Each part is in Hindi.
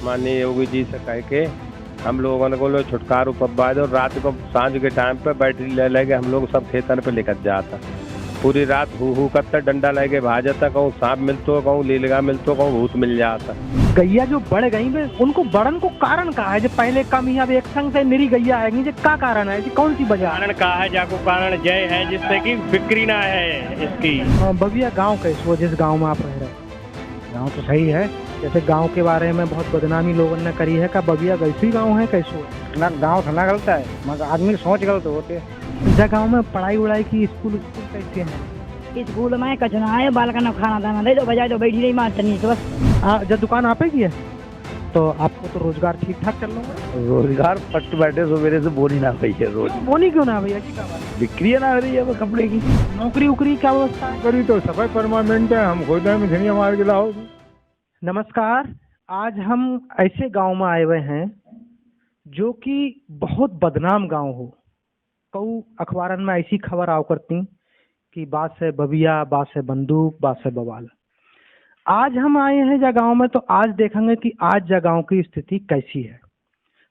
माननीय योगी जी से कह के हम लोगों को लो छुटकारा पवा दो। रात को सांझ के टाइम पे बैटरी ले लेके हम लोग सब खेतन पे लेकर जाता। पूरी रात हु करता डंडा लेके भाजता, कहूँ सांप मिलतो, कहूँ लीलगा मिलतो, कहूँ भूत मिल जाता। गैया जो बढ़ गई वे उनको बढ़न को कारण का है जो पहले कम ही अब एक संग से निरी गैया आएगी जो का कारण है, कौन सी वजह? कारण का है जाको कारण जय है जिससे कि बिक्री ना है इसकी। बबिया गांव कैसे हो जिस गांव में आप रह रहे हैं? गांव तो सही है, जैसे गांव के बारे में बहुत बदनामी लोगों ने करी है का बबिया वैसी गांव है कैसे? ना गांव थोड़ा गलत है मगर आदमी की सोच गलत होती है। जब गांव में पढ़ाई उड़ाई की स्कूल कैसे है? स्कूल में कचना है, बालका ने खाना दाना दे दो, बजाय तो बैठी रही मास्टर नहीं तो बस। जब दुकान आपे की है तो आपको तो रोजगार ठीक ठाक चल रहा है? रोजगार पट्ट बैठे सवेरे से बोनी ना हुई है रोज। बोनी क्यों ना भैया? क्या बात? बिक्री ना हो रही है वो कपड़े की। नौकरी उकरी क्या व्यवस्था है? करी तो सफाई परमानेंट है, हम खोद में धनिया मार के लाओ। नमस्कार, आज हम ऐसे गांव में आए हुए हैं जो कि बहुत बदनाम गांव हो। कई अखबारन में ऐसी खबर आओ करती कि बात से बबिया, बात से बंदूक, बात से बवाल। आज हम आए हैं जा गांव में तो आज देखेंगे कि आज जा गांव की स्थिति कैसी है।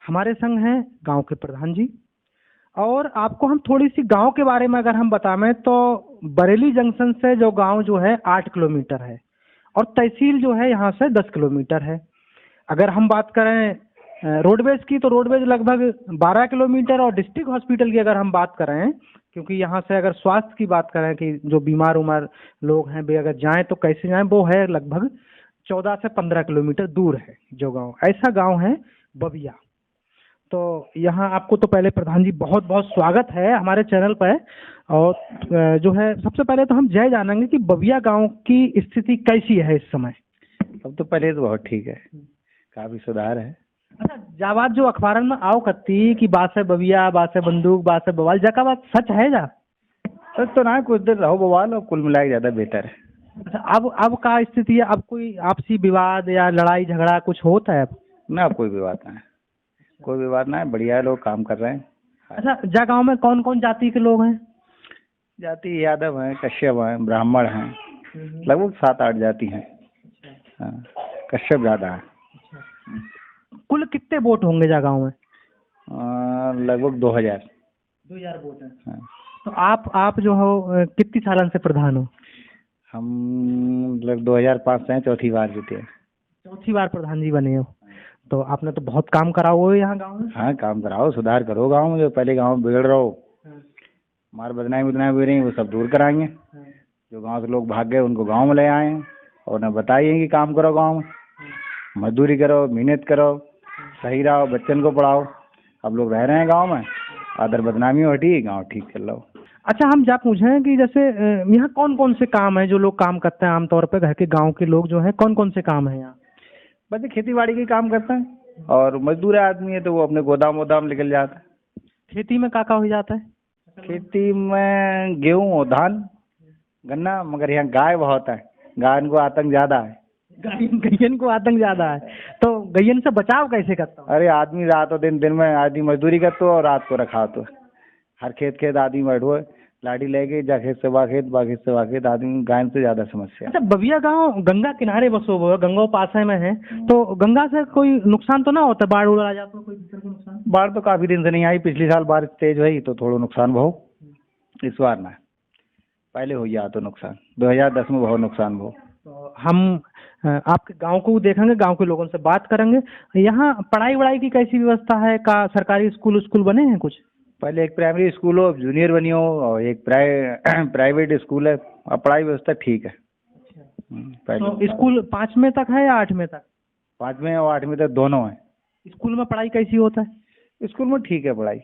हमारे संग हैं गांव के प्रधान जी, और आपको हम थोड़ी सी गांव के बारे में अगर हम बताएं तो बरेली जंक्शन से जो गांव जो है 8 किलोमीटर है और तहसील जो है यहाँ से 10 किलोमीटर है। अगर हम बात करें रोडवेज की तो रोडवेज लगभग 12 किलोमीटर, और डिस्ट्रिक्ट हॉस्पिटल की अगर हम बात करें, क्योंकि यहाँ से अगर स्वास्थ्य की बात करें कि जो बीमार उमार लोग हैं वे अगर जाएं तो कैसे जाएं, वो है लगभग 14 से 15 किलोमीटर दूर है जो गांव। ऐसा गांव है बबिया। तो यहाँ आपको तो पहले प्रधान जी बहुत बहुत स्वागत है हमारे चैनल पर। और जो है सबसे पहले तो हम जय जानेंगे कि बबिया गांव की स्थिति कैसी है इस समय। अब तो पहले तो बहुत ठीक है, काफी सुधार है। अच्छा, जाबाद जो अखबार में आओ करती कि बात से बबिया, बात से बंदूक, बात से बवाल, जका बात सच है जा? सच तो ना, कुछ देर रहो बवाल और कुल मिला के ज्यादा बेहतर है। अच्छा, अब का स्थिति है? अब कोई आपसी विवाद या लड़ाई झगड़ा कुछ होता है अब? ना कोई विवाद ना है, कोई विवाद ना है, बढ़िया लोग काम कर रहे हैं। अच्छा, जा गाँव में कौन कौन जाति के लोग हैं? जाति यादव हैं, कश्यप हैं, ब्राह्मण हैं, लगभग 7-8 जाति हैं। हाँ, कश्यप ज्यादा है। कुल कितने वोट होंगे जा गाँव में? लगभग 2000 वोट है। हाँ। तो आप जो हो कितनी सालन से प्रधान हो? हम लगभग 2005 से हैं, चौथी बार जीते हैं। चौथी बार प्रधान जी बने हो, तो आपने तो बहुत काम करा हुआ है यहाँ गाँव में। हाँ, काम कराओ, सुधार करो गांव में। जो पहले गांव में बिगड़ रहो, मार बदनामी हुई रही, वो सब दूर कराएंगे। जो गांव से लोग भाग गए उनको गांव में ले आए और उन्हें बताइए कि काम करो, गांव में मजदूरी करो, मेहनत करो, सही रहो, बच्चन को पढ़ाओ। अब लोग रह रहे हैं गांव में, अदर बदनामी हटी, गांव ठीक चल रहा हो। अच्छा, हम जा पूछे कि जैसे यहाँ कौन कौन से काम है जो लोग काम करते हैं आमतौर पे, घर के गांव के लोग जो हैं कौन कौन से काम है यहाँ? बस खेती बाड़ी के काम करते हैं, और मजदूर आदमी है तो वो अपने गोदाम वोदाम निकल जाता है। खेती में का हो जाता है? खेती में गेहूँ और धान, गन्ना, मगर यहाँ गाय बहुत है, गाय को आतंक ज्यादा है। गैयन को आतंक ज्यादा है, तो गैयन से बचाव कैसे करता हूँ? अरे आदमी रात और दिन में आदमी मजदूरी करते हो और रात को रखा तो हर खेत आदमी बैठो लाठी लेके जा खेत से बा खेत आदमी गाय से ज्यादा समस्या। अच्छा, बबिया गांव गंगा किनारे बसो हुआ, गंगा पास में है, तो गंगा से कोई नुकसान तो ना होता? बाढ़ उड़ आ जाता, कोई नुकसान? बाढ़ तो काफी दिन से नहीं आई, पिछली साल बारिश तेज हुई तो थोड़ा नुकसान बहु, इस बार ना, पहले हो गया तो नुकसान 2010 में बहुत नुकसान बहु। तो हम आपके गांव को देखेंगे, गांव के लोगों से बात करेंगे। यहाँ पढ़ाई वढ़ाई की कैसी व्यवस्था है? का सरकारी स्कूल बने हैं कुछ? पहले एक प्राइमरी स्कूल हो, जूनियर बनी हो, और एक प्राइवेट स्कूल है। अब पढ़ाई व्यवस्था ठीक है। तो स्कूल 5वीं तक है या 8वीं तक? 5वीं और 8वीं तक दोनों है। स्कूल में पढ़ाई कैसी होता है? स्कूल में ठीक है पढ़ाई,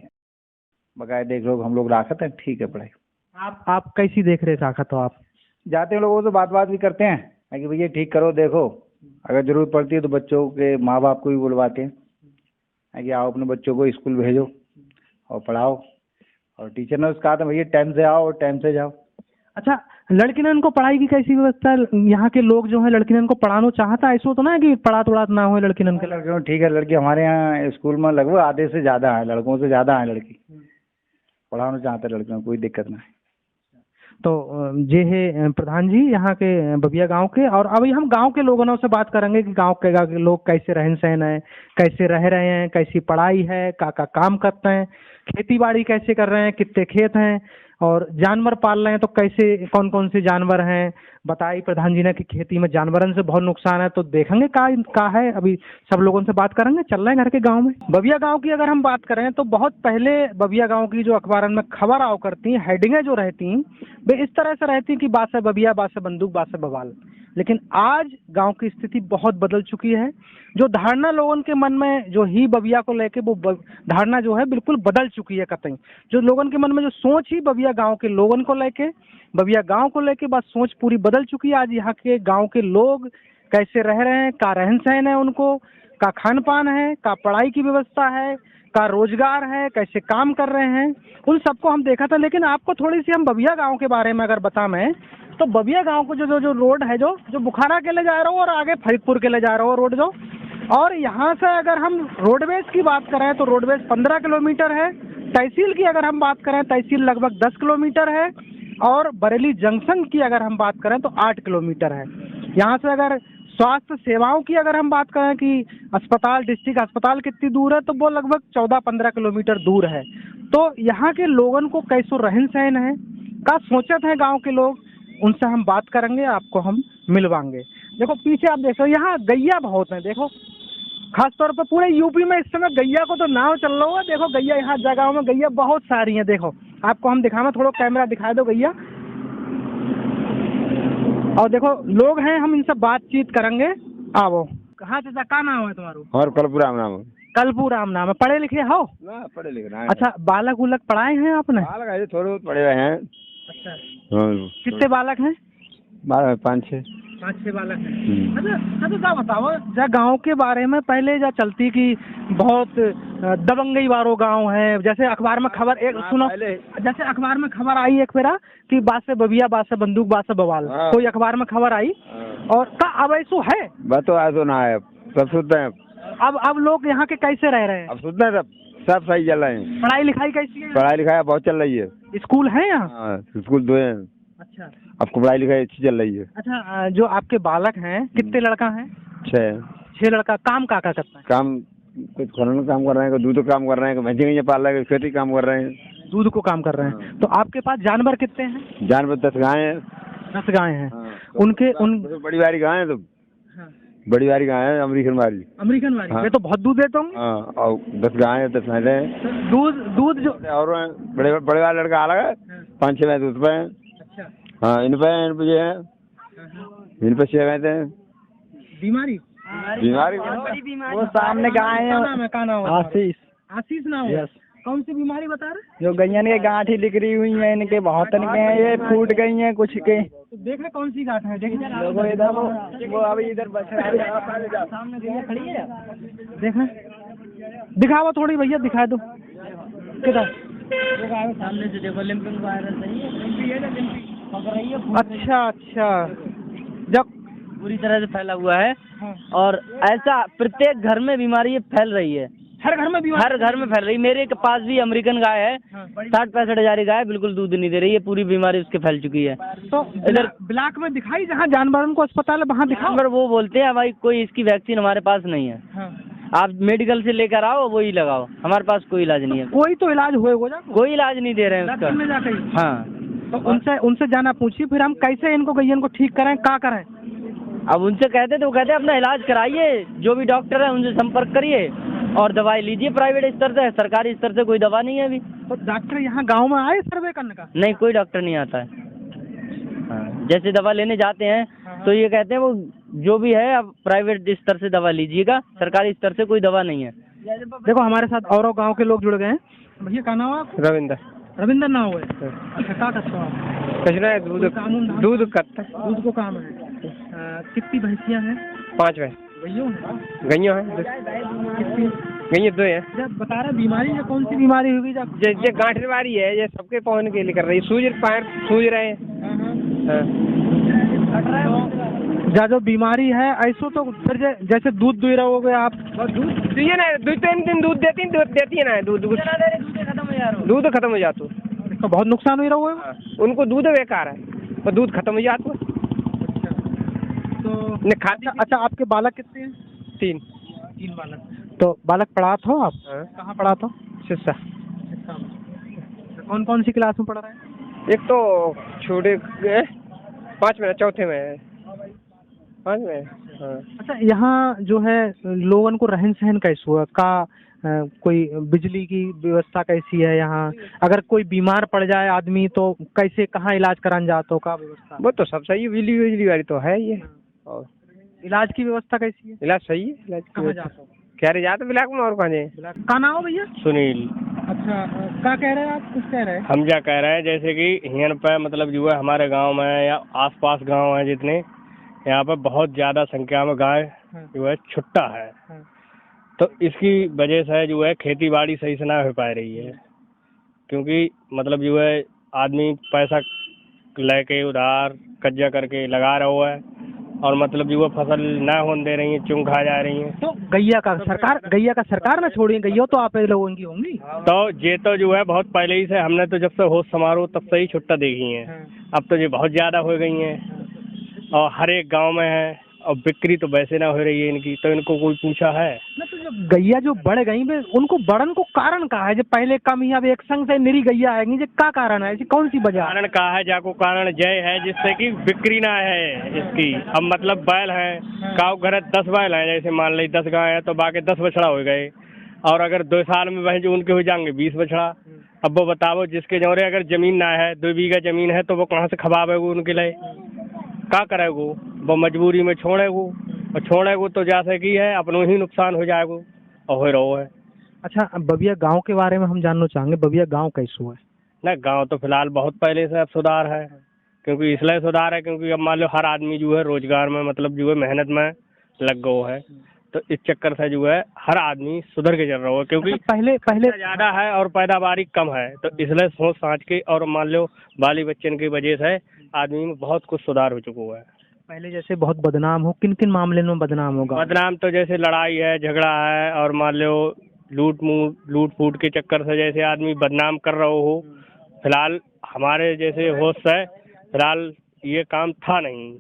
बकायदा देख लो हम लोग राखत हैं, ठीक है पढ़ाई। आप कैसी देख रेख राखत हो? आप जाते हैं लोगों से बात भी करते हैं कि भैया ठीक करो, देखो अगर जरूरत पड़ती है तो बच्चों के माँ बाप को भी बुलवाते हैं कि आओ अपने बच्चों को स्कूल भेजो और पढ़ाओ, और टीचर ने उसका कहा था भैया टाइम से आओ और टाइम से जाओ। अच्छा, लड़किन को पढ़ाई की कैसी व्यवस्था है? यहाँ के लोग जो है लड़किन को पढ़ाना चाहता है, ऐसा तो ना कि पढ़ा तोड़ा ना हो लड़किन के? लड़कियों ठीक है, लड़की हमारे यहाँ स्कूल में लगभग आधे से ज्यादा है, लड़कों से ज्यादा है लड़की, पढ़ाना चाहते हैं लड़कियों, कोई दिक्कत नहीं। तो जे है प्रधान जी यहाँ के बबिया गांव के, और अभी हम गांव के लोगों से बात करेंगे कि गांव के लोग कैसे रहन सहन है, कैसे रह रहे हैं, कैसी पढ़ाई है, का काम करते हैं, खेती बाड़ी कैसे कर रहे हैं, कितने खेत हैं, और जानवर पाल रहे हैं तो कैसे, कौन कौन से जानवर हैं। बताई प्रधान जी ने कि खेती में जानवरों से बहुत नुकसान है, तो देखेंगे का है। अभी सब लोगों से बात करेंगे। चल रहे हैं घर के गांव में। बबिया गांव की अगर हम बात करें तो बहुत पहले बबिया गांव की जो अखबारों में खबर आओ करती, हेडिंगें जो रहती वे इस तरह से रहती कि बासे बबिया, बासे बंदूक, बासे बवाल। लेकिन आज गांव की स्थिति बहुत बदल चुकी है। जो धारणा लोगों के मन में जो ही बबिया को लेके, वो धारणा जो है बिल्कुल बदल चुकी है कतई। जो लोगों के मन में जो सोच ही बबिया गांव के लोगों को लेके, बबिया गांव को लेके बस सोच पूरी बदल चुकी है। आज यहाँ के गांव के लोग कैसे रह रहे हैं, का रहन सहन है उनको, का खान पान है, का पढ़ाई की व्यवस्था है, का रोजगार है, कैसे काम कर रहे हैं, उन सबको हम देखा था। लेकिन आपको थोड़ी सी हम बबिया गांव के बारे में अगर बताएं तो बबिया गांव को जो रोड है, जो बुखारा के ले जा रहा हो और आगे फरीदपुर के ले जा रहा हो रोड जो, और यहाँ से अगर हम रोडवेज की बात करें तो रोडवेज 15 किलोमीटर है। तहसील की अगर हम बात करें, तहसील लगभग 10 किलोमीटर है, और बरेली जंक्शन की अगर हम बात करें तो 8 किलोमीटर है। यहाँ से अगर स्वास्थ्य सेवाओं की अगर हम बात करें कि अस्पताल, डिस्ट्रिक्ट अस्पताल कितनी दूर है, तो वो लगभग 14-15 किलोमीटर दूर है। तो यहाँ के लोगों को कैसो रहन सहन है, का सोचत है गांव के लोग, उनसे हम बात करेंगे, आपको हम मिलवाएंगे। देखो पीछे आप देखो, यहाँ गैया बहुत है। देखो खासतौर पर पूरे यूपी में इस समय गैया को तो नाव चल रहा है। देखो गैया, यहाँ जगहों में गैया बहुत सारी हैं। देखो आपको हम दिखाना, थोड़ा कैमरा दिखा दो गैया। और देखो लोग हैं, हम इनसे बातचीत करेंगे। आओ, कहाँ से, क्या नाम है तुम्हारा? और कलपुराम नाम है। कलपुराम नाम है। पढ़े लिखे हो? ना, पढ़े लिखे ना। अच्छा, बालक उलक पढ़ाए हैं आपने? बालक है थोड़े बहुत पढ़े हुए हैं। अच्छा, हाँ। कितने बालक हैं? 5-6 बालक हैं। अच्छा तो क्या बताओ जा गांव के बारे में, पहले जा चलती कि बहुत दबंगई वारो गांव है, जैसे अखबार में खबर एक सुनो, जैसे अखबार में खबर आई एक फेरा कि बासे बबिया, बासे बंदूक, बासे बवाल, कोई अखबार में खबर आई, और का अब ऐसो है? बस तो ऐसो ना है, सब शुद्ध है। अब लोग यहाँ के कैसे रह रहे हैं? अब शुद्ध है, सब सही चल रहे हैं। पढ़ाई लिखाई कैसी है? पढ़ाई लिखाई बहुत चल रही है। स्कूल है यहाँ? स्कूल 2 हैं। अच्छा, आपको पढ़ाई लिखाई अच्छी चल रही है। अच्छा, जो आपके बालक हैं कितने लड़का हैं? 6 लड़का। काम का करता है? काम कुछ खनन काम कर रहे हैं, कुछ दूध काम कर रहे हैं, भैंसी गैया पाल रहे हैं, खेती काम कर रहे हैं। दूध को काम कर रहे हैं। तो आपके पास जानवर कितने हैं? जानवर 10 गाय हैं। 10 गाय हैं। उनके बड़ी वाली गाय है, तो बड़ी वाली गाय है, अमेरिकन वाली। ये तो बहुत दूध देते होंगे। और 10 गाय है, 10 भैंसे हैं। दूध जो और बड़े वाला लड़का अलग है, 5-6 भैंस उस पे हैं। अच्छा, हाँ, इन पे ये है, इन पे 6 भैंसे हैं। बीमारी वो सामने गाय है, आशीष नाम है। कौन सी बीमारी बता रहे? जो गैयन के गांठी निकली हुई है, इनके बहुत के हैं, ये फूट गई हैं कुछ के। तो देखे कौन सी गांठ है? देखे लोगों इधर वो अभी इधर बच रहा है। सामने गैया खड़ी है, देखे, दिखाओ थोड़ी भैया, दिखा दो किधर सामने से। देखो लिम्पिंग वायरस है। अच्छा, जब पूरी तरह से फैला हुआ है, और ऐसा प्रत्येक घर में बीमारी ये फैल रही है। हर घर में फैल रही है। मेरे पास भी अमेरिकन गाय है, 60-65 हजार गाय, बिल्कुल दूध नहीं दे रही है, पूरी बीमारी उसके फैल चुकी है। तो इधर ब्लॉक में दिखाई, जहाँ जानवरों को अस्पताल है वहाँ दिखाओ। पर वो बोलते हैं भाई कोई इसकी वैक्सीन हमारे पास नहीं है। आप मेडिकल से लेकर आओ, वही लगाओ, हमारे पास कोई इलाज नहीं है। कोई तो इलाज होगा? कोई इलाज नहीं दे रहे हैं उसका। हाँ, तो उनसे जाना पूछिए, फिर हम कैसे इनको गैयन को ठीक करें, क्या करें? अब उनसे कहते तो वो कहते हैं अपना इलाज कराइए, जो भी डॉक्टर है उनसे संपर्क करिए और दवाई लीजिए प्राइवेट स्तर से। सरकारी स्तर से कोई दवा नहीं है अभी। तो डॉक्टर यहाँ गांव में आए सर्वे करने का? नहीं, कोई डॉक्टर नहीं आता है। जैसे दवा लेने जाते हैं तो ये कहते हैं वो जो भी है आप प्राइवेट स्तर से दवा लीजिएगा, सरकारी स्तर से कोई दवा नहीं है। देखो हमारे साथ और गांव के लोग जुड़ गए हैं। भैया क्या नाम है? रविंदर नाम है। अच्छा, क्या करते हो? दूध करता है। दूध को काम है। कितनी भैंसियाँ हैं? 5 भैंस। गैया है। कितनी? गैया 2 है। जब बता रहे बीमारी है, कौन सी बीमारी होगी? जब ये गांठ बीमारी है, ये सबके पहुंचने के लिए कर रही है, पैर सूज रहे हैं। जो बीमारी है ऐसो तो फिर जैसे दूध दे रहोगे आप, दूध दिए ना, 2-3 दिन दूध देती है ना, दूध खत्म हो जाता। उसका बहुत नुकसान हो रहा है। हाँ, उनको दूध बेकार है और दूध खत्म हो जाता है। तो ने खाती अच्छा, आपके बालक कितने हैं? 3। 3 बालक। तो बालक पढ़ाते हो आप? हाँ। कहाँ पढ़ाते हो? शिक्षा। कौन कौन सी क्लास में पढ़ रहे हैं? एक तो छोटे 5 में, चौथे में है, 5 में। हाँ। अच्छा, यहाँ जो है लोगों को रहन सहन कैसे हुआ का? कोई बिजली की व्यवस्था कैसी है यहाँ? अगर कोई बीमार पड़ जाए आदमी तो कैसे, कहाँ इलाज कराने जाते हो, का व्यवस्था? वो तो सब सही है, बिजली बिजली वाली तो है ये। और इलाज की व्यवस्था कैसी है? इलाज सही है, इलाज कहाँ जाते हो? कह रहे जाते ब्लैक में और कहाँ जाए। का नाम हो भैया? सुनील। अच्छा, क्या कह रहे हैं आप? कुछ कह रहे हैं? हम क्या कह रहे हैं, जैसे कि हियन पे मतलब जो है हमारे गांव में या आसपास गांव हैं जितने, यहाँ पे बहुत ज़्यादा संख्या में गाय जो है छुट्टा है। तो इसकी वजह से जो है खेती बाड़ी सही से ना हो पा रही है, क्योंकि मतलब जो है आदमी पैसा लेके उधार कर्जा करके लगा रहा है और मतलब जो है फसल ना होने दे रही है, चुंग खा जा रही है। तो गैया का सरकार ना छोड़ी, गैया तो आप लोगों की होंगी। तो ये तो जो है बहुत पहले ही से, हमने तो जब से होश समारोह तब से ही छुट्टा देखी है। अब तो ये बहुत ज़्यादा हो गई हैं और हर एक गांव में है और बिक्री तो वैसे ना हो रही है इनकी। तो इनको कोई पूछा है ना? तो जब गैया जो बढ़ गई बे, उनको बढ़न को कारण का है? जब पहले कम ही, अब एक संग से निरी गैया आएंगी, जो क्या कारण है? ऐसी कौन सी वजह? कारण का है, जाको कारण जय है जिससे कि बिक्री ना है इसकी। अब मतलब बैल है, गाँव घर 10 बैल हैं, जैसे मान ली 10 गाय है तो बाकी 10 बछड़ा हो गए, और अगर 2 साल में वह जो उनके हो जाएंगे 20 बछड़ा। अब वो बताओ, जिसके जोरे अगर जमीन ना है, 2 बीघा जमीन है, तो वो कहाँ से खवाबेगो उनके लिए? क्या करेगो? वो मजबूरी में छोड़ेगो, और छोड़ेगो तो जैसे कि है अपनों ही नुकसान हो जाएगो और हो रहा है। अच्छा, बबिया गांव के बारे में हम जानना चाहेंगे, बबिया गांव कैसे है? ना, गांव तो फिलहाल बहुत पहले से अब सुधार है, क्योंकि इसलिए सुधार है क्योंकि अब मान लो हर आदमी जो है रोजगार में मतलब जो है मेहनत में लग गया है। तो इस चक्कर से जो है हर आदमी सुधर के चल रहा है, क्योंकि पहले ज़्यादा है और पैदावारी कम है। तो इसलिए सोच समझ के और मान लो बाली बच्चन की वजह से आदमी में बहुत कुछ सुधार हो चुका है। पहले जैसे बहुत बदनाम हो, किन किन मामले में बदनाम होगा? बदनाम तो जैसे लड़ाई है, झगड़ा है, और मान लो लूट फूट के चक्कर से जैसे आदमी बदनाम कर रहा हो। फिलहाल हमारे जैसे होश से फिलहाल ये काम था नहीं,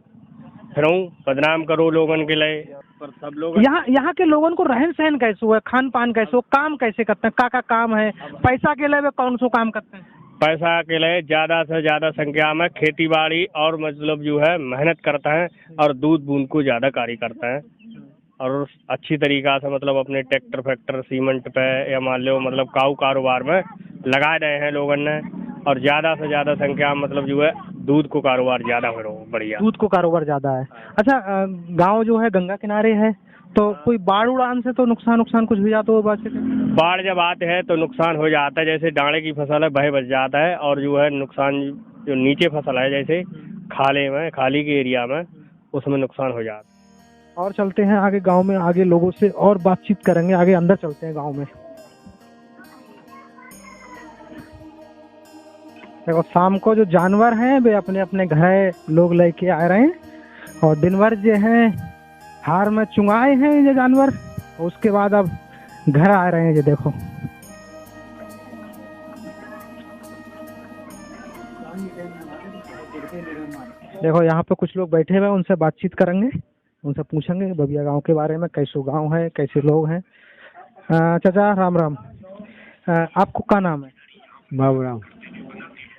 फिर बदनाम करो लोगन के लिए। पर सब लोग यहाँ के लोगों को रहन सहन कैसे हुआ, खान पान कैसे हो, काम कैसे करते हैं, का काम है? पैसा के लिए कौन सा काम करते हैं? पैसा के लिए ज़्यादा से ज़्यादा संख्या में खेती बाड़ी और मतलब जो है मेहनत करते हैं और दूध बूंद को ज़्यादा कार्य करते हैं, और अच्छी तरीक़ा से मतलब अपने ट्रैक्टर फैक्टर सीमेंट पे या मान लो मतलब कारोबार में लगा रहे हैं लोगों ने, और ज़्यादा से ज़्यादा संख्या में मतलब जो है दूध को कारोबार ज़्यादा हो रहा है, बढ़िया दूध को कारोबार ज़्यादा है। अच्छा, गांव जो है गंगा किनारे है, तो कोई बाढ़ उड़ान से तो नुकसान कुछ हो जाता हो? बाढ़ जब आते हैं तो नुकसान हो जाता है, जैसे डाणे की फसल है बह बच जाता है, और जो है नुकसान जो नीचे फसल है जैसे खाली के एरिया में उसमें नुकसान हो जाता है। और चलते हैं आगे गांव में, आगे लोगों से और बातचीत करेंगे, आगे अंदर चलते हैं गांव में। देखो, शाम को जो जानवर हैं वे अपने अपने घर लोग लेके आ रहे हैं, और दिन भर जो है हार में चुंगाए हैं ये जानवर, उसके बाद अब घर आ रहे हैं। ये देखो, यहाँ पे कुछ लोग बैठे हुए हैं, उनसे बातचीत करेंगे, उनसे पूछेंगे बबिया गांव के बारे में, कैसे गांव है, कैसे लोग हैं। चाचा राम राम, आपको क्या नाम है? बाबूराम।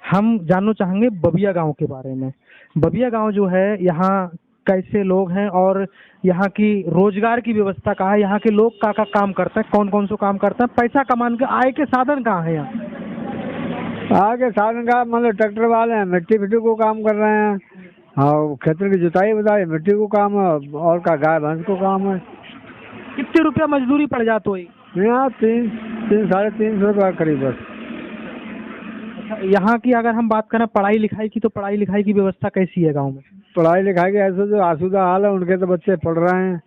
हम जानना चाहेंगे बबिया गांव के बारे में। बबिया गांव जो है, यहाँ कैसे लोग हैं और यहाँ की रोजगार की व्यवस्था कहाँ है? यहाँ के लोग का काम करते हैं, कौन कौन सा काम करते हैं? पैसा कमाने के आय के साधन कहाँ है यहाँ? आय के साधन का मतलब ट्रैक्टर वाले हैं, मिट्टी को काम कर रहे हैं, और खेतों की जुताई बुताई मिट्टी को काम है, और का गाय भैंस को काम है। कितने रुपया मजदूरी पड़ जाती हुई? यहाँ 300-350 रुपया करीब बस। यहाँ की अगर हम बात करें पढ़ाई लिखाई की, तो पढ़ाई लिखाई की व्यवस्था कैसी है गांव में? पढ़ाई लिखाई के ऐसे जो आसूदा हाल है, उनके तो बच्चे पढ़ रहे हैं,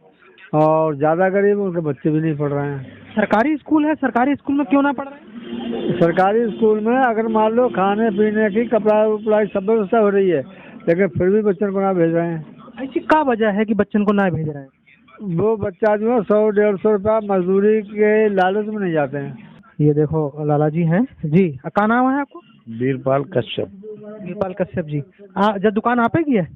और ज़्यादा गरीब उनके बच्चे भी नहीं पढ़ रहे हैं। सरकारी स्कूल है, सरकारी स्कूल में क्यों ना पढ़ रहे हैं? सरकारी स्कूल में अगर मान लो खाने पीने की कपड़ा उपड़ा सब व्यवस्था हो रही है, लेकिन फिर भी बच्चों को ना भेज रहे हैं। ऐसी क्या वजह है कि बच्चों को ना भेज रहे हैं? वो बच्चा जो है 100-150 रुपया मजदूरी के लालच में नहीं जाते हैं। ये देखो लाला जी हैं जी, क्या नाम है आपको? वीरपाल कश्यप। वीरपाल कश्यप जी, जब दुकान आपे की है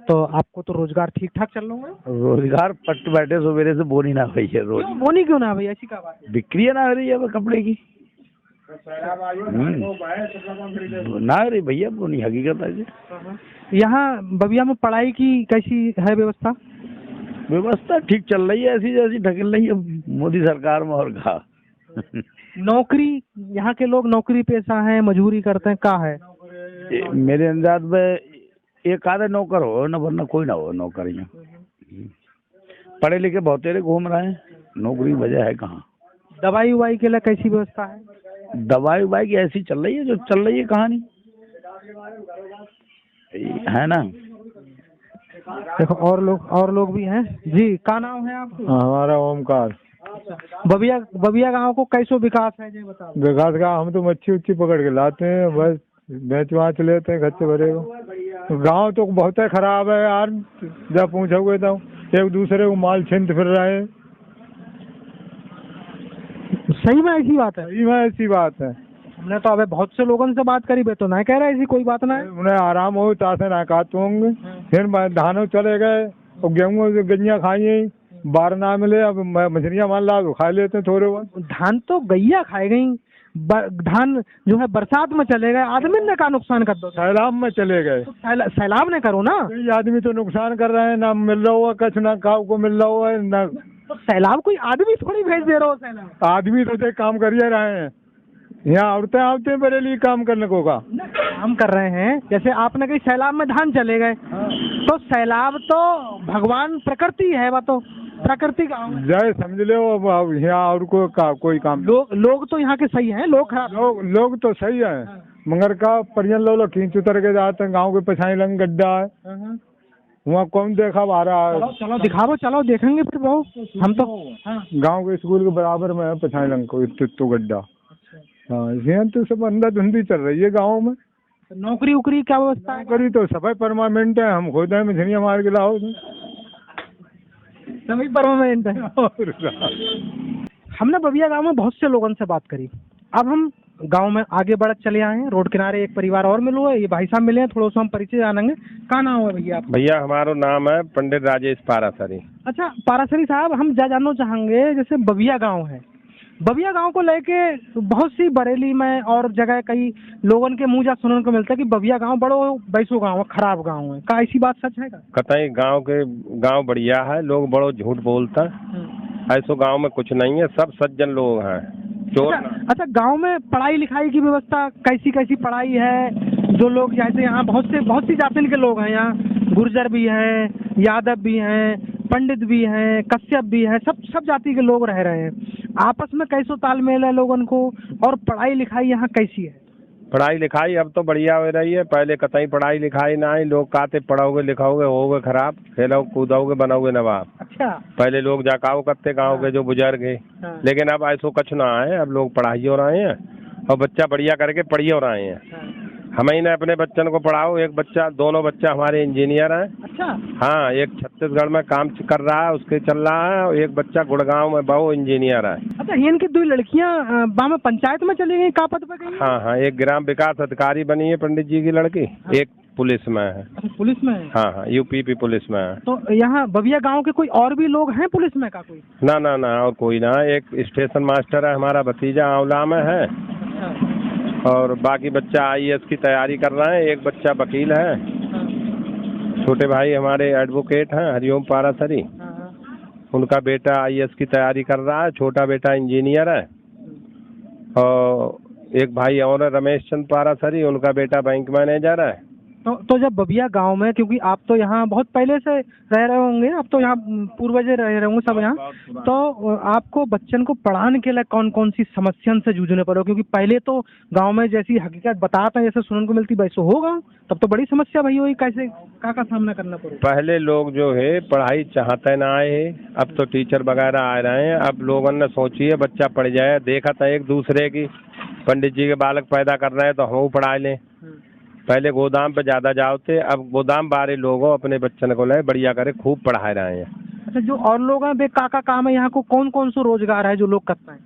तो आपको तो रोजगार ठीक ठाक चल रहा है? रोजगार पट बैठे सवेरे से बोनी ना हुई है रोज। क्यों बोनी क्यों ना भाई, ऐसी क्या बात है? बिक्री ना हो रही है अब कपड़े की। ना हो रही भैया बोनी, हकीकत है जी। यहाँ बबिया में पढ़ाई की कैसी है व्यवस्था? व्यवस्था ठीक चल रही है, ऐसी जैसी ढकेल रही है मोदी सरकार में, और कहा। नौकरी, यहाँ के लोग नौकरी पेशा है, मजदूरी करते हैं, क्या है? मेरे अंदाज में एक आधे नौकर हो न, वरना कोई ना हो नौकरियाँ। पढ़े लिखे बहुत तेरे घूम रहे हैं, नौकरी की वजह है कहाँ। दवाई उवाई के लिए कैसी व्यवस्था है? दवाई उवाई की ऐसी चल रही है जो चल रही है कहानी, है ना। देखो और लोग भी हैं जी। क्या नाम है आपका? हमारा ओमकार। बबिया गांव को कैसो विकास है जी बताओ। विकास का हम तो मच्छी उच्छी पकड़ के लाते हैं, बस बेच वाच लेते हैं, खर्चे भरे को। गांव तो बहुत है खराब है यार, जब पूछोगे तो एक दूसरे को माल छीनते फिर रहे हैं। सही में ऐसी बात है? सही में ऐसी बात है। हमने तो अबे बहुत से लोगों से बात करी, बे तो नहीं कह रहा ऐसी कोई बात ना है। उन्हें आराम हो तासे ना खाते होंगे, फिर धानों चले गए और गेहूँ गैया खाई, बार ना मिले, अब मछलियाँ मान ला तो खा लेते हैं थोड़े बहुत। धान तो गैया खाए गई, धान जो है बरसात में चले गए, आदमी ने का नुकसान कर दो। सैलाब में चले गए, तो सैलाब ने करो ना। कई आदमी तो नुकसान कर रहे हैं, ना मिल रहा हुआ कुछ, ना खाओ को मिल रहा है ना। तो सैलाब कोई आदमी थोड़ी भेज दे रहा हो, सैलाब आदमी तो देख काम करिए रहे हैं, यहाँ औरतें आते हैं बरेली काम करने को का काम कर रहे हैं। जैसे आपने कही सैलाब में धान चले गए, तो सैलाब तो भगवान प्रकृति है, वह तो प्रकृति का जय समझ लो। अब यहाँ और कोई काम लोग तो यहाँ के सही हैं, लोग खराब। लोग तो सही है, मगर का परियन लो खींच उतर के जाते हैं। गाँव के पछाई लंग गड्ढा है, वहाँ कौन देखा आ रहा है। चलो दिखाओ, चलो देखेंगे फिर वो। हम तो गाँव के स्कूल के बराबर में है पछाई लंग को तो गड्ढा। हाँ, यहाँ तो सब अंधा धुंधी चल रही है गाँव में। नौकरी उकरी क्या व्यवस्था है? नौकरी तो सफाई परमानेंट है, हम खुद है मछलियाँ मार के लाओ सभी परमानेंट है। हमने बबिया गांव में बहुत से लोगों से बात करी। अब हम गांव में आगे बढ़ चले आए हैं। रोड किनारे एक परिवार और मिलो है, ये भाई साहब मिले हैं, थोड़ा सा हम परिचय जानेंगे। क्या नाम है भैया आपका? भैया हमारा नाम है पंडित राजेश पारासरी। अच्छा पारासरी साहब, हम जानना चाहेंगे जैसे बबिया गांव है, बबिया गांव को लेके बहुत सी बरेली में और जगह कई लोगों के मुंह जा सुनने को मिलता है कि बबिया गांव बड़ो बैसो गांव है, खराब गांव है। क्या ऐसी बात सच है? कतई गांव बढ़िया है, लोग बड़ो झूठ बोलता है, ऐसो गांव में कुछ नहीं है, सब सज्जन लोग हैं, चोर। अच्छा गांव में पढ़ाई लिखाई की व्यवस्था कैसी पढ़ाई है? जो लोग जैसे यहाँ बहुत सी जाति के लोग हैं, यहाँ गुर्जर भी हैं, यादव भी हैं, पंडित भी हैं, कश्यप भी हैं, सब जाति के लोग रह रहे हैं। आपस में कैसो तालमेल है लोगों को, और पढ़ाई लिखाई यहाँ कैसी है? पढ़ाई लिखाई अब तो बढ़िया हो रही है, पहले कतई पढ़ाई लिखाई ना ही, लोग कहते पढ़ोगे लिखाओगे होगे खराब, खेलोगे कूदोगे बनोगे नवाब। अच्छा, पहले लोग जाकाओ करते गाँव के जो बुजुर्ग है, लेकिन अब ऐसो कुछ ना है, अब लोग पढ़ाई हो रहे हैं और बच्चा बढ़िया करके पढ़ी हो रहे हैं। हम ही ने अपने बच्चन को पढ़ाओ, एक बच्चा, दोनों बच्चा हमारे इंजीनियर हैं। अच्छा, हाँ, एक छत्तीसगढ़ में काम कर रहा है, उसके चल रहा है, और एक बच्चा गुड़गांव में बहु इंजीनियर है। अच्छा, इनकी दो लड़कियां बामे पंचायत में चली गई, का पद पे गई? हाँ, एक ग्राम विकास अधिकारी बनी है पंडित जी की लड़की, एक पुलिस में है। अच्छा, पुलिस में है? हाँ, यूपी पुलिस में है। तो यहाँ बबिया गांव के कोई और भी लोग हैं पुलिस में का कोई? ना और कोई ना, एक स्टेशन मास्टर है हमारा भतीजा आंवला में है, और बाकी बच्चा IAS की तैयारी कर रहा है, एक बच्चा वकील है, छोटे भाई हमारे एडवोकेट हैं हरिओम पारासरी, उनका बेटा IAS की तैयारी कर रहा है, छोटा बेटा इंजीनियर है, और एक भाई और है रमेश चंद पारासरी, उनका बेटा बैंक मैनेजर है। तो जब बबिया गांव में, क्योंकि आप तो यहाँ बहुत पहले से रह रहे होंगे, अब तो यहाँ पूर्वज रह रहे होंगे सब यहाँ, तो आपको बच्चन को पढ़ाने के लिए कौन कौन सी समस्या से जूझने पड़े? क्योंकि पहले तो गांव में जैसी हकीकत बताता है, जैसे सुनने को मिलती वैसे होगा, तब तो बड़ी समस्या भई हुई, कैसे का सामना करना पड़े? पहले लोग जो है पढ़ाई चाहते ना आए, अब तो टीचर वगैरह आ रहे हैं। अब लोगों ने सोची है बच्चा पढ़ जाए, देखा था एक दूसरे की, पंडित जी के बालक पैदा कर रहे हैं तो हम पढ़ा लें। पहले गोदाम पे ज्यादा जाते, अब गोदाम बारे लोगों अपने बच्चन को ले बढ़िया करे खूब पढ़ा रहे हैं। अच्छा, जो और लोग हैं बे का काम है यहाँ को, कौन सा रोजगार है जो लोग करते हैं?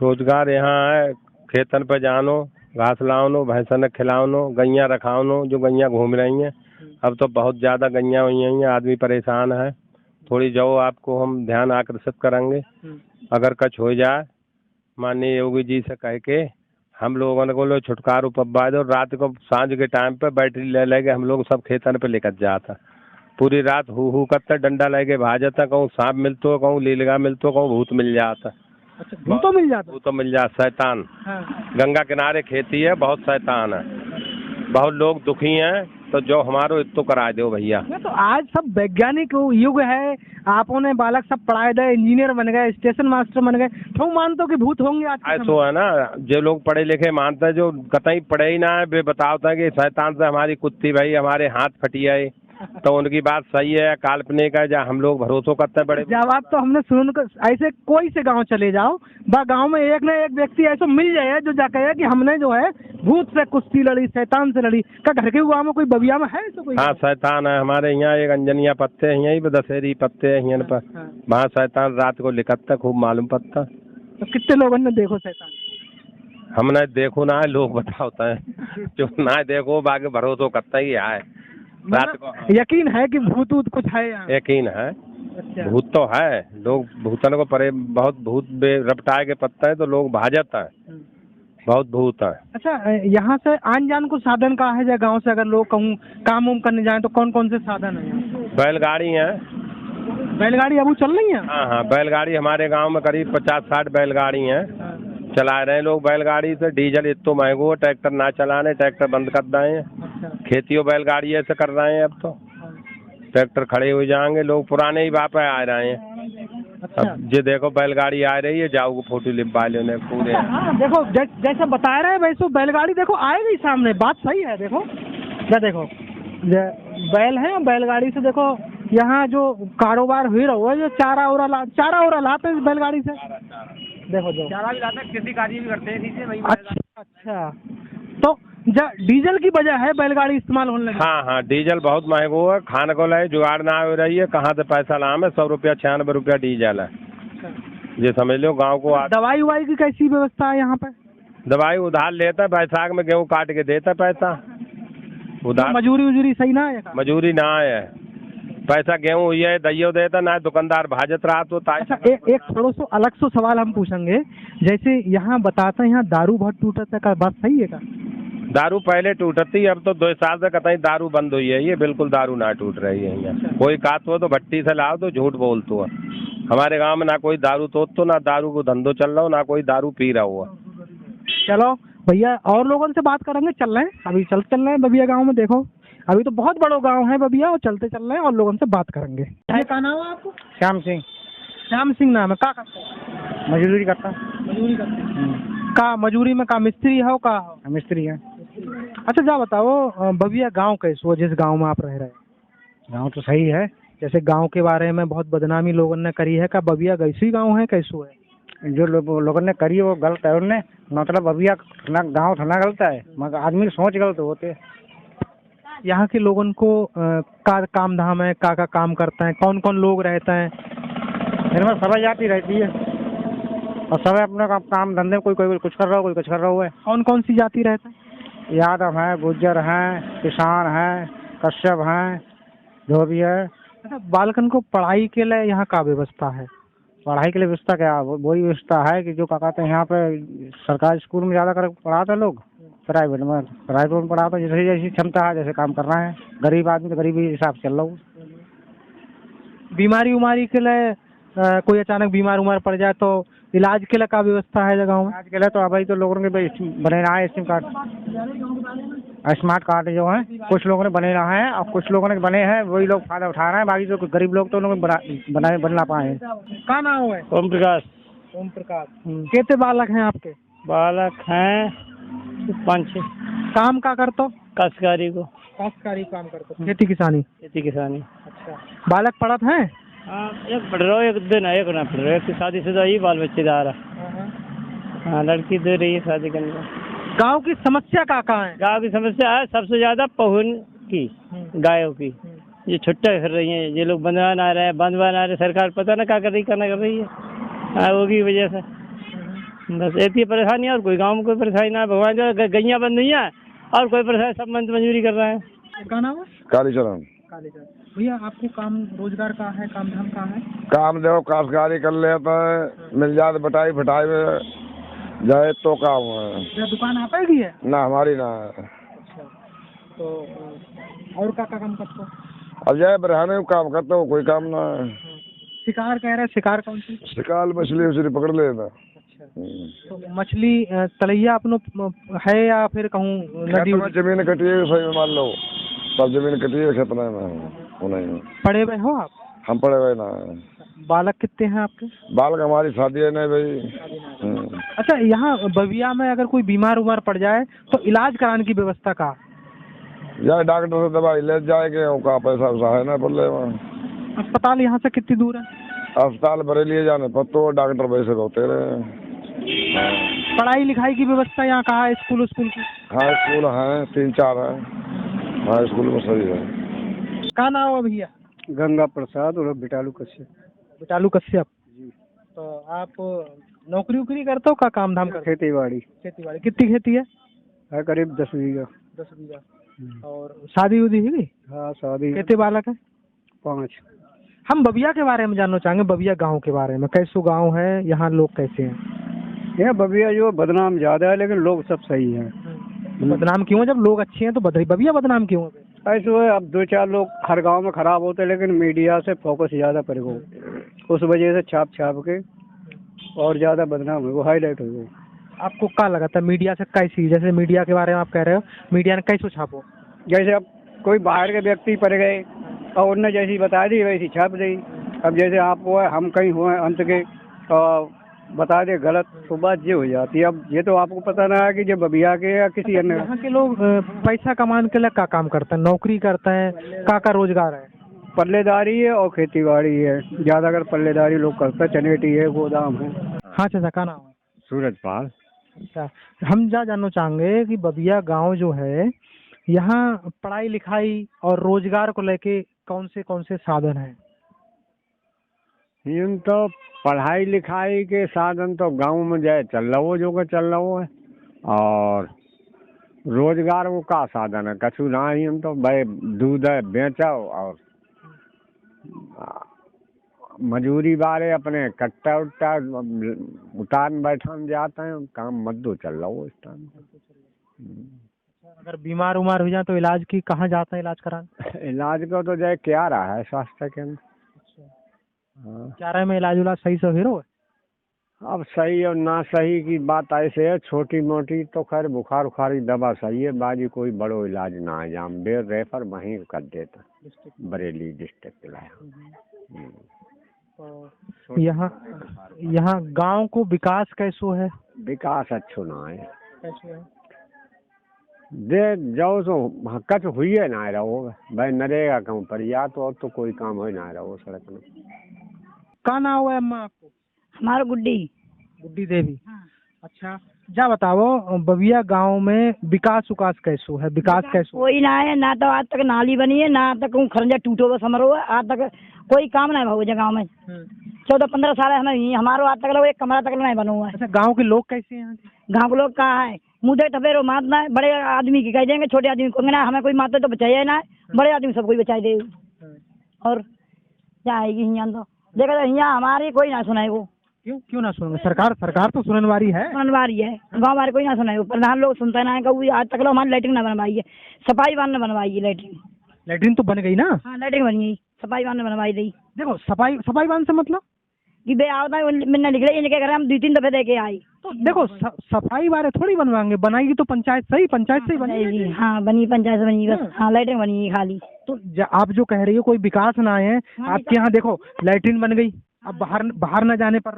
रोजगार यहाँ है, खेतन पे जानो, घास लाओ, भैंसन खिलाओ, गैया रखाओ, जो गैया घूम रही हैं। अब तो बहुत ज़्यादा गैया हुई हैं, आदमी परेशान है। थोड़ी जो आपको हम ध्यान आकर्षित करेंगे, अगर कुछ हो जाए माननीय योगी जी से कह के हम लोगों को लो छुटकारो पब्बा दो। रात को सांझ के टाइम पे बैटरी ले लेके हम लोग सब खेतन पे लेकर जाता। पूरी रात हु करते डंडा लेके भाग जाता। कहूँ सांप मिलतो, कहूँ लीलगा मिलतो, कहूँ भूत मिल जाता। अच्छा, भूत तो मिल जाता? भूत तो मिल जाता, शैतान। हाँ। गंगा किनारे खेती है, बहुत शैतान है, बहुत लोग दुखी हैं। तो जो हमारो इतो करा दो भैया। तो आज सब वैज्ञानिक युग है, आपो ने बालक सब पढ़ाए गए, इंजीनियर बन गए, स्टेशन मास्टर बन गए, तो मानते हो कि भूत होंगे आज के समय? ऐसो है ना, जो लोग पढ़े लिखे मानते हैं, जो कतई पढ़े ही ना है वे बताते हैं कि शैतान से हमारी कुत्ती भाई हमारे हाथ फटी है। तो उनकी बात सही है, काल्पनिक है, जहाँ हम लोग भरोसा करते हैं बड़े। जवाब तो हमने सुन कर, ऐसे कोई से गांव चले जाओ, बा गांव में एक न एक व्यक्ति ऐसा मिल जाए जो जाके है कि हमने जो है भूत से कुश्ती लड़ी, शैतान से लड़ी। क्या घर के गाँव में कोई बबिया में है ऐसा कोई? हाँ, शैतान है हमारे यहाँ। एक अंजनिया पत्ते हैं यहीं पे, दशहरी पत्ते हैं यहाँ पर। वहाँ शैतान रात को लिखता खूब मालूम पड़ता। तो कितने लोगों ने देखो शैतान? हमने देखो ना है, लोग बताते हैं। जो ना देखो बाकी भरोसा करता ही है। रात को यकीन है कि भूत ऊत कुछ है यहाँ? यकीन है। अच्छा। भूत तो है, लोग भूतन को परे बहुत भूत रपटाए के पत्ता है तो लोग भाजता है, बहुत भूत है। अच्छा, यहाँ से आन जान को साधन का है गांव से? अगर लोग कहूँ काम उम करने जाए तो कौन कौन से साधन है? बैलगाड़ी है। बैलगाड़ी अब चल रही है? हाँ हाँ, बैलगाड़ी हमारे गांव में करीब 50-60 बैलगाड़ी हैं। चला रहे हैं लोग बैलगाड़ी से। डीजल इतना महंगो है, ट्रैक्टर ना चलाने, ट्रैक्टर बंद कर रहे हैं। खेतियों बैलगाड़ी ऐसे कर रहे हैं। अब तो ट्रैक्टर खड़े हो जाएंगे, लोग पुराने ही वापस आ रहे हैं। अब ये देखो बैलगाड़ी आ रही है, जाओ फोटो लिपा लो ने पूरे। हाँ, देखो जैसा बता रहे हैं वैसे बैलगाड़ी देखो आएगी सामने, बात सही है। देखो देखो बैल है, बैलगाड़ी से देखो यहाँ जो कारोबार हुई रहा है, जो चारा ओरा लाते हैं बैलगाड़ी से। देखो चारा भी लाते हैं, खेती कार्य भी करते हैं नीचे वही। अच्छा, तो डीजल की वजह है बैलगाड़ी इस्तेमाल होने लगी? हाँ हाँ, डीजल बहुत महंगो है, खाने को लाए जुगाड़ ना हो रही है, कहाँ से पैसा लाम है। 100 रुपया 96 रुपया डीजल है। ये समझ लो गांव को। दवाई उवाई की कैसी व्यवस्था है यहाँ पे? दवाई उधार लेता है, बैसाख में गेहूँ काट के देता पैसा उधार। मजूरी सही ना है? मजूरी ना है, पैसा गेहूँ हुई है दैयो देता ना, दुकानदार भाजत रहा तो। अच्छा, एक थोड़ा सा अलग सा सवाल हम पूछेंगे। जैसे यहाँ बताते हैं यहाँ दारू बहुत टूटता है, बात सही है का? दारू पहले टूटती, अब तो 2 साल से कतई दारू बंद हुई है। ये बिल्कुल दारू ना टूट रही है यहाँ। कोई कातो तो भट्टी से लाओ तो झूठ बोलतो है। हमारे गांव में ना कोई दारू तो ना दारू को धंधो चल रहा हो, ना कोई दारू पी रहा हुआ। चलो भैया, और लोगों से बात करेंगे, चल रहे हैं अभी, चल रहे हैं बबिया गाँव में। देखो अभी तो बहुत बड़ा गाँव है बबिया, और चल रहे हैं और लोगों से बात करेंगे। क्या नाम है आपको? श्याम सिंह। श्याम सिंह नाम है। क्या करते हैं? मजदूरी करता। मजदूरी करते हैं? का मजदूरी में का मिस्त्री है? का मिस्त्री है। अच्छा, जा बताओ बबिया गांव कैसो, जिस गांव में आप रह रहे हैं? गाँव तो सही है। जैसे गांव के बारे में बहुत बदनामी लोगों ने करी है, का बबिया कैसी गांव है, कैसो है? जो लोगों ने करी वो गलत है। उनने मतलब बबिया गाँव थोड़ा गलत है, मगर आदमी की सोच गलत होते। यहाँ के लोगों को का काम धाम है, का काम करते हैं, कौन कौन लोग रहते हैं? इनमें सब जाती रहती है और सब अपने काम धंधे, कोई कुछ कर रहा हो, कोई कुछ कर रहा है। कौन कौन सी जाति रहता है? यादव हैं, गुज्जर हैं, किसान हैं, कश्यप हैं, धोबी है। अच्छा, बालकन को पढ़ाई के लिए यहाँ का व्यवस्था है? पढ़ाई के लिए व्यवस्था क्या, वही व्यवस्था है कि जो क्या कहते हैं यहाँ पे सरकारी स्कूल में ज़्यादा कर पढ़ाते लोग, प्राइवेट में पढ़ाते जैसे जैसी क्षमता है, जैसे काम करना है। गरीब आदमी तो गरीबी हिसाब से चल रहा हूँ। बीमारी उमारी के लिए कोई अचानक बीमार पड़ जाए तो इलाज के लिए का व्यवस्था है गाँव में? इलाज के लिए तो अभी तो लोगों ने बने रहा है स्मार्ट कार्ड। स्मार्ट कार्ड जो है कुछ लोगों ने बने रहा है और कुछ लोगों ने बने हैं, वही लोग फायदा उठा रहे हैं। बाकी जो गरीब लोग तो उन्होंने बन ना पाए। क्या नाम है? ओम प्रकाश। ओम प्रकाश। कितने बालक हैं आपके? बालक हैं 5-6। काम का करते हो? काश्तकारी काम करते हो? खेती किसानी? अच्छा, बालक पढ़त हैं? हाँ, एक पढ़ रहा हो, एक दिन एक ना पढ़ रहा, एक की शादीशुदा ही बाल बच्चे जा रहा। हाँ, लड़की दे रही है शादी करने का। गाँव की समस्या कहाँ है? गाँव की समस्या है सबसे ज्यादा पहुन की, गायों की। ये छुट्टा कर रही है, ये लोग बंधवा ना रहे, सरकार पता ना क्या कर रही है। हाँ, वो की वजह से बस ऐसी परेशानी है, और कोई गाँव में कोई परेशानी ना है। भगवान जो गैया बंद नहीं है और कोई परेशानी, सब मंजूरी कर रहे हैं। क्या नाम है? कालीचरण। कालीचरण। भैया आपको काम रोजगार का है, काम धाम का है? काम देखो काश्तकारी कर लेता है, मिल जाए बटाई फटाई में जाए तो काम है। क्या दुकान आप ही की है? ना हमारी ना है। अच्छा, तो और का काम करते हो? अब जाए बरहाने में काम करता हूँ, कोई काम ना है। शिकार कह रहे हैं, शिकार कौन सी? शिकार मछली उछली पकड़ लेना। अच्छा, तो मछली तलैया अपनो है या फिर कहूँ नदी? जमीन कटी है, सही में मान लो सब जमीन कटी है, खेत में पड़े हुए हो आप? हम पड़े हुए ना। बालक कितने हैं आपके? बालक हमारी शादी है नहीं भाई। अच्छा, यहाँ बविया में अगर कोई बीमार उमार पड़ जाए तो इलाज कराने की व्यवस्था का? जाए डॉक्टर से दवाई ले जाएंगे, उनका पैसा वैसा है ना बोले वहाँ। अस्पताल यहाँ से कितनी दूर है? अस्पताल बरेली जाने पर तो डॉक्टर वैसे होते रहे। पढ़ाई लिखाई की व्यवस्था यहाँ कहाँ है? स्कूल की? हाँ स्कूल है, 3-4 है। हाँ स्कूल में सही है। क्या नाम है भैया? गंगा प्रसाद और बिटालू कश्यप। बिटालू कश्यप। तो आप नौकरी उकरी करते हो का काम धाम करते हो? खेती बाड़ी कितनी खेती है? करीब 10 बीघा। 10 बीघा। और शादी उदी हुई? हाँ शादी। कितने बालक है? 5। हम बबिया के बारे में जानना चाहेंगे, बबिया गांव के बारे में। कैसो गांव है, यहाँ लोग कैसे हैं? यह बबिया जो बदनाम ज्यादा है लेकिन लोग सब सही हैं। तो बदनाम क्यों है? जब लोग अच्छे हैं तो बबिया बदनाम क्यों है? ऐसे है, अब 2-4 लोग हर गांव में खराब होते हैं लेकिन मीडिया से फोकस ज्यादा पर हो, उस वजह से छाप के और ज्यादा बदनाम है, वो हाईलाइट हो। आपको क्या लगा था मीडिया से कैसी? जैसे मीडिया के बारे में आप कह रहे हो, मीडिया ने कैसे छापो? जैसे अब कोई बाहर के व्यक्ति पड़ गए और उनने जैसी बता दी वैसी छाप दी। अब जैसे आप हुआ, हम कहीं हुए अंत के बता दे गलत, तो बात ये हो जाती है। अब ये तो आपको पता ना है कि जो बबिया के या किसी अन्य। यहाँ के लोग पैसा कमाने के लिए क्या काम करते हैं? नौकरी करते हैं? का रोजगार है? पल्लेदारी है और खेती बाड़ी है, ज्यादातर पल्लेदारी लोग करते हैं। चनेटी है, गोदाम है। हाँ चाचा, का नाम है? सूरजपाल। अच्छा, हम जानना चाहेंगे कि बबिया गांव जो है, यहाँ पढ़ाई लिखाई और रोजगार को लेके कौन से साधन हैं? यूं तो पढ़ाई लिखाई के साधन तो गांव में जाए चल रहा है, और रोजगार वो का साधन है कछु ना ही। हम तो भाई दूध है बेचो और मजूरी बारे अपने कट्टा उट्टा उतार बैठान जाते हैं, काम मद्दो चल रहा हो इस टाइम। अगर बीमार उमार हो जाए तो इलाज की कहाँ जाते हैं इलाज कराने? इलाज को तो जाए क्या रहा है स्वास्थ्य केंद्र। हाँ, क्या रहे में इलाज उलाज सही से हीरो है? अब सही और ना सही की बात ऐसे है, छोटी मोटी तो खैर बुखार उखार की दवा सही है, बाजी कोई बड़ो इलाज ना है। जहाँ बेर रेफर वहीं कर देता, बरेली डिस्ट्रिक्ट लाया। तो यहाँ गांव को विकास कैसो है? विकास अच्छो ना है। कैसे है? दे जाओ तो कच हुई है ना रहो भाई, नरेगा कहूँ पर या तो और तो कोई काम हो ना रहो सड़क में। का नाम है अम्मा आपको? हमारा गुड्डी। गुड्डी देवी। अच्छा, जा बताओ बबिया गांव में विकास कैसो है? विकास कैसो? कोई ना है, ना तो आज तक नाली बनी है, ना तक खरंजा टूटो बस हमारो है। आज तक कोई काम नहीं भाव गाँव में। 14-15 साल है हमें, हमारो आज तक एक कमरा तक नहीं बना हुआ है। अच्छा, गांव के लोग कैसे हैं? गाँव के लोग कहाँ है? मुझे टपेरो मारना है, बड़े आदमी की कह देंगे, छोटे आदमी को ना हमें कोई मारते तो बचाइए ना, बड़े आदमी सब कोई बचाई दे। और क्या आएगी यहाँ तो देखो, यहाँ हमारी कोई ना सुनाए। वो क्यों ना सुनेंगे? सरकार तो सुनने वाली है। गाँव हमारे कोई ना सुनाए, प्रधान लोग सुनते ना है। आज तक लोग हमारी लैट्रिन ना बनवाई है, सफाई वान ने बनवाई है। लैट्रिन तो बन गई ना? हाँ लैट्रिन बनी गई, सफाई वान ने बनवाई दी। देखो सफाई वान से मतलब कि बे आवता मैंने निकले, इनके घर हम 2-3 दफे देके आई। तो देखो सफाई वाले थोड़ी बनवाएंगे, बनाएगी तो पंचायत से ही बनेगी। हाँ बनी, पंचायत से बनी बस। हाँ लैट्रिन बनी है खाली। तो आप जो कह रही हो कोई विकास ना है आपके यहाँ, देखो लैट्रिन बन गई, अब बाहर न जाने पर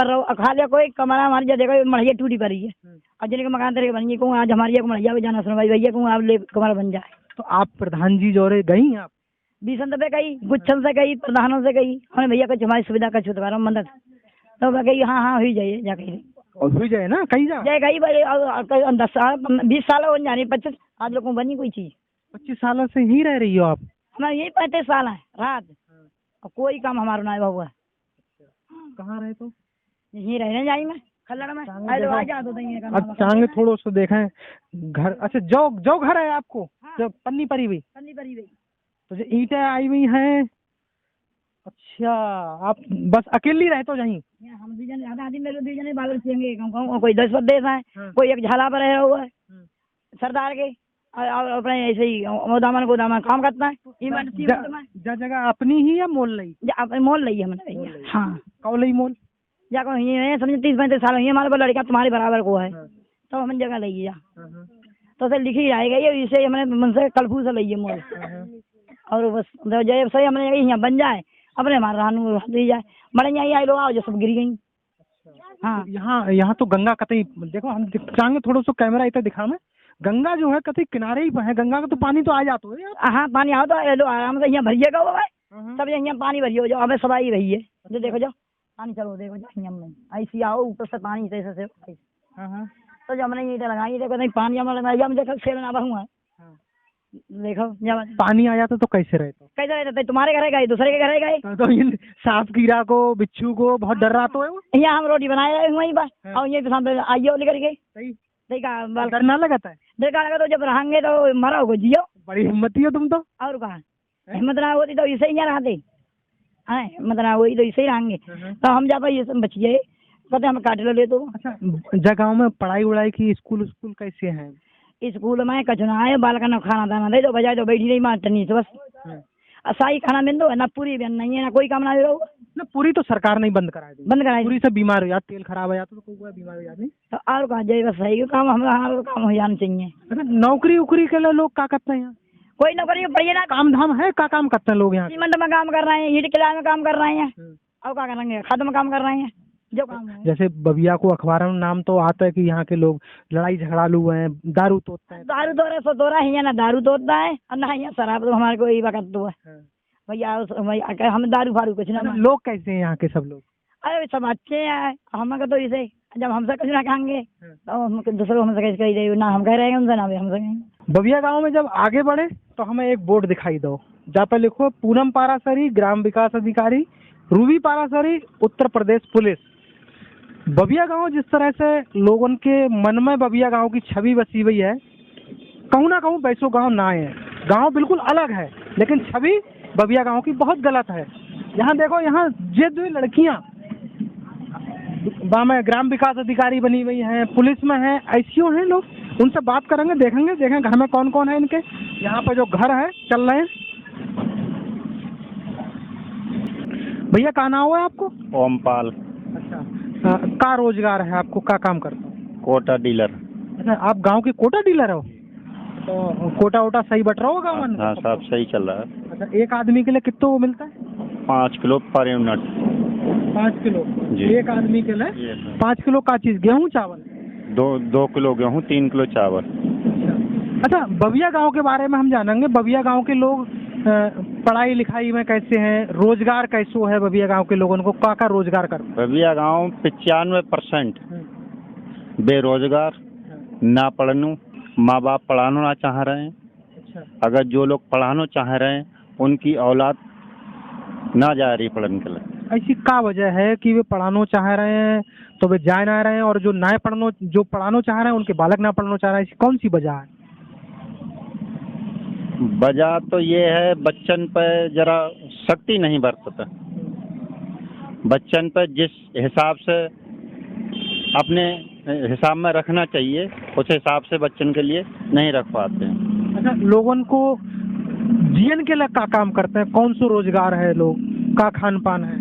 रहो। खाली कोई कमरा हमारी जो देखो मढ़िया टूटी पड़ी है, और जिनके मकान तेरे बन गई कहूँ आज हमारी एक मढ़िया भी जाना सुनवाई भैया कहूँ आप ले कमरा बन जाए। तो आप प्रधान जी जोरे गई आप? 20 दफे गई, गुच्छन से गई, प्रधानों से गई, हमें भैया कुछ हमारी सुविधा का छुटकारा मदद तो गई। हाँ हुई जाइए जाके, और हुई जाए ना कहीं जाए गई भाई। 10 साल 20 साल हो जानी, 25 आज लोगों बनी कोई चीज। 25 सालों से ही रह रही हो आप? हमारे यही 35 साल है रात, और कोई काम हमारा ना हुआ। कहाँ रहे? तो यहीं रहने जाई मैं। खल्लड़ में टांगे अरे देखो। आ जा तो नहीं है अब टांगे थोड़ो सो देखें घर। अच्छा जो जो घर है आपको हाँ। जो पन्नी परी हुई, पन्नी भरी गई। तो जो ईंटें आई हुई हैं। अच्छा आप बस अकेली रहते हो यहीं? यहाँ हम दीजन आधा दिन मेरे दीजन बाल बच्चे कोई 10 देश है, हाँ। कोई एक झाला पर रहे हुआ है सरदार के, और अपने ऐसे ही गोदामन गोदामन काम करता है इवेंट में। जगह अपनी ही या मोल लई? अपने मोल लई हमने भैया। हाँ कौ लई मोल? जाको ये है समझे 30-35 साल हुई है, हमारे पास लड़का तुम्हारे बराबर को है, तो हम जगह लई जा तो उसे लिखी जाएगा ये, इसे हमने मुझसे कलफू से लई मोल, और बस जब सही हमने यहाँ बन जाए अपने हमारे रानू दी जाए बड़े यहाँ आई लोग आओ जो सब गिर गई। हाँ यहाँ तो गंगा कतई देखो, हम चाहेंगे थोड़ा सा कैमरा इतना दिखा में, गंगा जो है कतई किनारे ही पर है, गंगा का तो पानी तो आ जाता है यार। हाँ पानी आओ तो ये लो आराम से यहाँ भरिएगा वो है, सब यहाँ पानी भरिए जो हमें सवाई रही है जो देखो जो पानी चलो देखो जो यहाँ में ऐसी आओ ऊपर से पानी ऐसे से तो जब हमने ईंटें लगाई देखो नहीं पानी हमारे लगाई हम देखो सेल ना भरूँ देखो जब पानी आ जाता तो कैसे रहते? कैसे रहते तुम्हारे घर गए दूसरे के घर गए तो इन सांप कीड़ा को बिच्छू को बहुत डर रहा तो है वो। यहाँ हम रोटी बनाए रहे वहीं पर और यहीं पे सामने आइयो लेकर के सही देखा डर ना लगाता है? देखा लगा तो जब रहेंगे तो मरोगे जियो। बड़ी हिम्मती हो तुम तो। और कहा हिम्मत ना होती तो इसे ही यहाँ रहते हैं, हिम्मत ना हुई तो इसे ही रहेंगे तो हम जाते ये सब बचिए कहते हम काट लो ले तो। अच्छा जगहों में पढ़ाई उड़ाई की स्कूल स्कूल कैसे हैं? स्कूल में कचना है बाल का ना खाना दाना दे दो बजाय तो बैठी नहीं मास्टरनी से बस असाई खाना मिल दो ना पूरी बन नहीं है ना कोई काम ना दे दो ना पूरी तो सरकार नहीं बंद करा दी, बंद कराई पूरी से बीमार हो जाते, तेल खराब हो जाता तो कोई बीमार हो जाती। तो और कहा जाए बस सही काम हमारा काम हो जाना चाहिए। अच्छा नौकरी उकरी के लिए लोग क्या करते हैं यहाँ? कोई नौकरी बढ़िया ना काम धाम है? क्या काम करते हैं लोग यहाँ? सीमेंट में काम कर रहे हैं, ईट किला में काम कर रहे हैं, और क्या करेंगे खाद में काम कर रहे हैं जो काम है। जैसे बबिया को अखबार में नाम तो आता है कि यहाँ के लोग लड़ाई झगड़ालू हैं, दारू तोड़ते हैं। दारू तो सो तो रहा है ना दारू तोड़ता है और ना यहाँ शराब तो हमारे को यही वक्त तो है भैया हम दारू फारू कुछ ना। लोग कैसे हैं यहाँ के सब लोग? अरे सब अच्छे हैं हम तो इसे जब हमसे कुछ ना कहेंगे तो हम दूसरे को हमसे कैसे कही जाए ना हम कह रहे हैं उनसे ना भी हमसे कहेंगे। बबिया गांव में जब आगे बढ़े तो हमें एक बोर्ड दिखाई दो जहाँ पर लिखो पूनम पारासरी ग्राम विकास अधिकारी रूबी पारासरी उत्तर प्रदेश पुलिस। बबिया गांव जिस तरह से लोगों के मन में बबिया गांव की छवि बसी हुई है, कहूँ ना कहूँ वैसो गांव ना है, गांव बिल्कुल अलग है लेकिन छवि बबिया गांव की बहुत गलत है। यहाँ देखो यहाँ ये दो लड़कियाँ में ग्राम विकास अधिकारी बनी हुई हैं, पुलिस में हैं, ऐसियों हैं लोग, उनसे बात करेंगे देखेंगे घर में कौन कौन है इनके। यहाँ पर जो घर है चल रहे हैं। भैया क्या नाम है आपको? ओमपाल। अच्छा का रोजगार है आपको, क्या काम करते हो? कोटा डीलर। अच्छा आप गांव के कोटा डीलर हो, तो कोटा वोटा सही बट रहा होगा गाँव में? हाँ सब सही चल रहा है। अच्छा एक आदमी के लिए कितना वो मिलता है? 5 किलो पर यूनिट। 5 किलो जी। एक आदमी के लिए 5 किलो का चीज गेहूँ चावल? 2 किलो गेहूँ 3 किलो चावल। अच्छा बबिया गांव के बारे में हम जानेंगे, बबिया गांव के लोग पढ़ाई लिखाई में कैसे हैं, रोजगार कैसो है बबिया गांव के लोगों को, क्या रोजगार कर? बबिया गाँव 95% बेरोजगार, ना पढ़नू, माँ बाप पढ़ाना ना चाह रहे हैं। अच्छा अगर जो लोग पढ़ाना चाह रहे हैं उनकी औलाद ना जा रही पढ़ने के लिए। ऐसी क्या वजह है कि वे पढ़ाना चाह रहे हैं तो वे जा ना रहे हैं, और जो पढ़ाना चाह रहे हैं उनके बालक ना पढ़ना चाह रहे हैं, ऐसी कौन सी वजह है? वजह तो ये है बच्चन पर जरा शक्ति नहीं बरतता, बच्चन पर जिस हिसाब से अपने हिसाब में रखना चाहिए उस हिसाब से बच्चन के लिए नहीं रख पाते हैं। अच्छा लोगों को जीवन के लिए क्या काम करते हैं, कौन सा रोजगार है, लोग का खान पान है?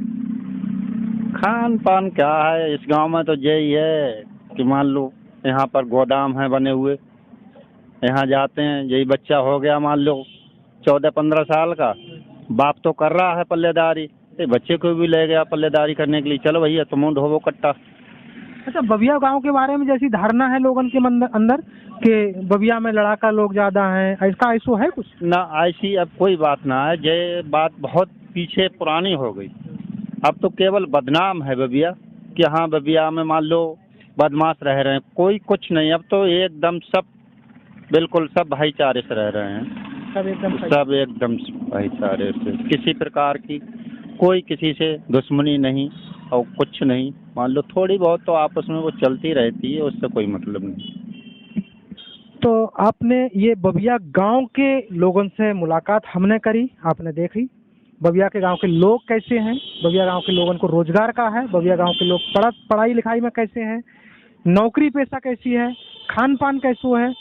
खान पान क्या है इस गांव में तो यही है कि मान लो यहाँ पर गोदाम है बने हुए, यहाँ जाते हैं, यही बच्चा हो गया मान लो 14-15 साल का, बाप तो कर रहा है पल्लेदारी, बच्चे को भी ले गया पल्लेदारी करने के लिए, चलो भैया तुम ढोवो कट्टा। अच्छा बबिया गांव के बारे में जैसी धारणा है लोगों के अंदर कि बबिया में लड़ाका लोग ज्यादा हैं, ऐसा ऐसो है कुछ? ना ऐसी अब कोई बात ना है, ये बात बहुत पीछे पुरानी हो गई। अब तो केवल बदनाम है बबिया कि हाँ बबिया में मान लो बदमाश रह रहे हैं, कोई कुछ नहीं। अब तो एकदम सब बिल्कुल सब भाईचारे से रह रहे हैं, सब एकदम भाईचारे से, किसी प्रकार की कोई किसी से दुश्मनी नहीं और कुछ नहीं। मान लो थोड़ी बहुत तो आपस में वो चलती रहती है, उससे कोई मतलब नहीं। तो आपने ये बबिया गांव के लोगों से मुलाकात हमने करी, आपने देखी बबिया के गांव के लोग कैसे हैं, बबिया गांव के लोगों को रोजगार का है, बबिया गांव के लोग पढ़ाई लिखाई में कैसे हैं, नौकरी पेशा कैसी है, खान पान कैसो है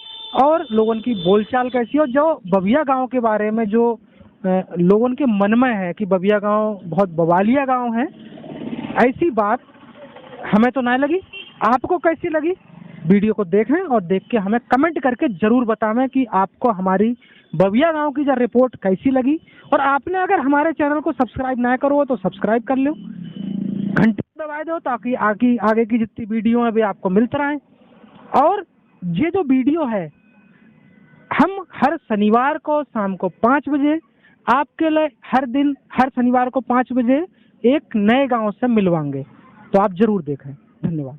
और लोगों की बोलचाल कैसी है। और जो बबिया गांव के बारे में जो लोगों के मन में है कि बबिया गांव बहुत बवालिया गांव है, ऐसी बात हमें तो नहीं लगी। आपको कैसी लगी? वीडियो को देखें और देख के हमें कमेंट करके जरूर बतावें कि आपको हमारी बबिया गांव की जो रिपोर्ट कैसी लगी। और आपने अगर हमारे चैनल को सब्सक्राइब ना करो तो सब्सक्राइब कर लो, घंटी दबा दो ताकि आगे की जितनी वीडियो है वे आपको मिलते रहें। और ये जो वीडियो है हम हर शनिवार को शाम को 5 बजे आपके लिए हर दिन हर शनिवार को 5 बजे एक नए गांव से मिलवाएंगे, तो आप जरूर देखें। धन्यवाद।